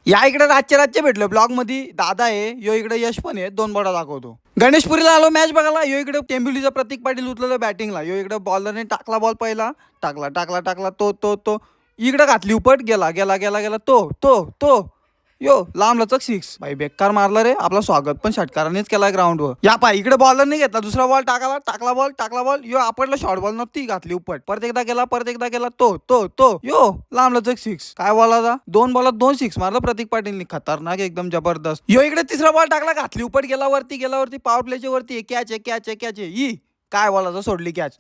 या इकडे रातच्या भेटलो ब्लॉग मध्ये दादा आहे यो इकडे यश पण आहे दोन बोटा दाखवतो। गणेशपुरीला आलो मॅच बघायला यो इकडे टेंबिवलीचा प्रतीक पाटील उचललं बॅटिंगला यो इकडे बॉलरने टाकला बॉल पहिला टाकला तो इकडे घातली उपट गेला तो यो लांब लचक सिक्स भाई बेकार मारला रे आपला स्वागत पण षटकारानेच केला ग्राउंडवर। या पाय इकडे बॉलरने घेतला दुसरा बॉल टाकला बॉल यो आपडला शॉर्ट बॉल नव्हती घातली उपट परत एकदा गेला तो यो लांब लचक सिक्स काय बॉलाचा दोन बॉलात दोन सिक्स मारला प्रतीक पाटीलने खतरनाक एकदम जबरदस्त। यो इकडे तिसरा बॉल टाकला घातली उपट गेला वरती पॉवर प्लेच्या वरती कॅच आहे ही काय बॉलाचा सोडली कॅच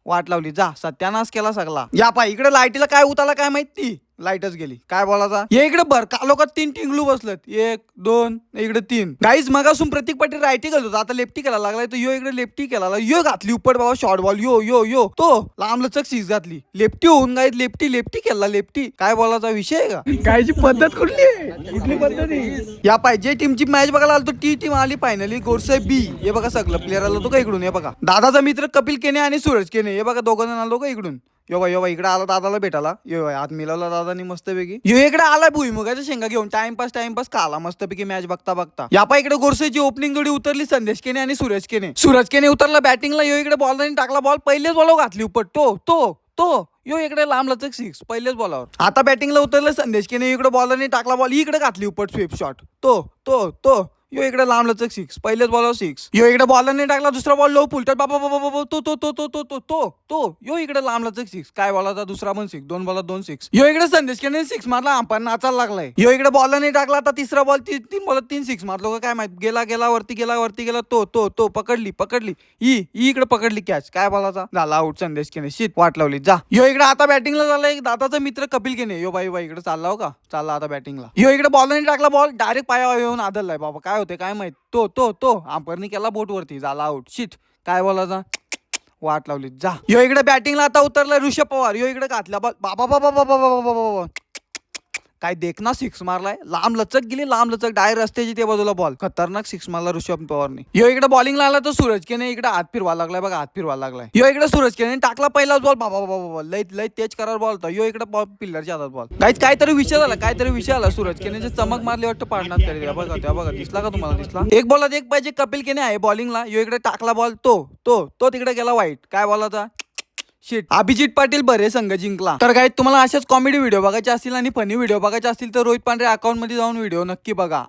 वाट लावली जा सत्यानाश केला सगळा। या पाय इकडे लाईटीला काय उताला काय माहिती लाईटच गेली काय बोलायचा ये इकडे भर कालोखात तीन टिंगलू बसलेत एक दोन इकडे तीन गाईज मगासून प्रतीक पाटील राईटी करत होता आता लेफ्टी केला लागलाय तर यो इकडे लेफ्टी केला यो घातली उपट बाबा शॉर्ट बॉल यो तो लांब लचक सिक्स घातली लेफ्टी होऊन गाईज लेफ्टी केला लेफ्टी काय बोलायचा विषय आहे का गायची पद्धत कुठली पद्धत या पाहिजे टीमची मॅच बघायला आलो ती टीम आली फायनली गोडसे बी हे बघा सगळं प्लेअर आलो तो का इकडून हे बघा दादाचा मित्र कपिल केने आणि सूरज केने हे बघा दोघं जण आलो का इकडून यो इकडे आला दादाला भेटाला यो हात मिळवला दादानी मस्तपैकी यो इकडे आला भुईमुगाच्या शेंगा घेऊन टाइमपास का आला मस्तपैकी मॅच बघता यापा इकडे गोरसेची ओपनिंग जोडी उतरली संदेश केने आणि सूरज केने उतरला बॅटिंगला यो इकडे बॉलरने टाकला बॉल पहिलेच बॉलवर घातली उपट तो यो इकडे लांब लचक सिक्स पहिलेच बॉलवर। आता बॅटिंगला उतरलं संदेश केने इकडे बॉलरने टाकला बॉल इकडे घातली उपट स्वीप शॉट तो यो इकडे लांब लचक सिक्स पहिलेच बॉलवर सिक्स यो इकडे बॉलरने टाकला दुसरा बॉल लो फुलटत बाबा तो यो इकडे लांब लचक सिक्स काय बॉलाचा दुसरा पण सिक्स दोन बॉलात दोन सिक्स यो इकडे संदेश केने सिक्स मारला अंपायर नाचायला लागलाय यो इकडे बॉलरने टाकला आता तिसरा बॉल तीन बॉलात तीन सिक्स मारलो काय माहित गेला वरती गेला तो पकडली ही इकडे पकडली कॅच काय बॉलाचा झाला आउट संदेश केने शीत वाट लावली जा। यो इकडे आता बॅटिंगला झाला एक दादाचा मित्र कपिल केने यो बाई इकडे चालला हो का चालला आता बॅटिंगला यो इकडे बॉलरने टाकला बॉल डायरेक्ट पायावर येऊन आदललाय बाबा काय होते काय माहित तो अंपायरने केला बोट वरती झाला आउट शीट काय बोलायचा वाट लावली जा। यो इकडे बॅटिंगला आता उतरलाय ऋषभ पवार यो इकडे घातला बॉल बाबा काय देखना सिक्स मारलाय लांब लचक डायरेक्ट रस्त्याची ते बाजूला बॉल खतरनाक सिक्स मारला ऋषभ पवारने। यो इकडे बॉलिंगला आला तर सूरज केने इकडे हात फिरवा लागलाय यो इकडे सूरज केने टाकला पहिलाच बॉल बाबा लय तेज करार बॉल होता यो इकडे पिल्लरच्या हातात बॉल काहीच काहीतरी विषय आला सूरज केने चमक मारली वाटतं पाडण्यात करेल बघा दिसला का तुम्हाला दिसला एक बॉलात एक पाहिजे कपिल केने आहे बॉलिंगला यो इकडे टाकला बॉल तो तिकडे गेला वाईट काय बॉलाचा शिट अभिजित पाटील बरे संघ जिंकला। तर काय तुम्हाला अशाच कॉमेडी व्हिडिओ बघायचे असतील आणि फनी व्हिडिओ बघायचे असतील तर रोहित पांढरे अकाउंट मध्ये जाऊन व्हिडिओ नक्की बघा।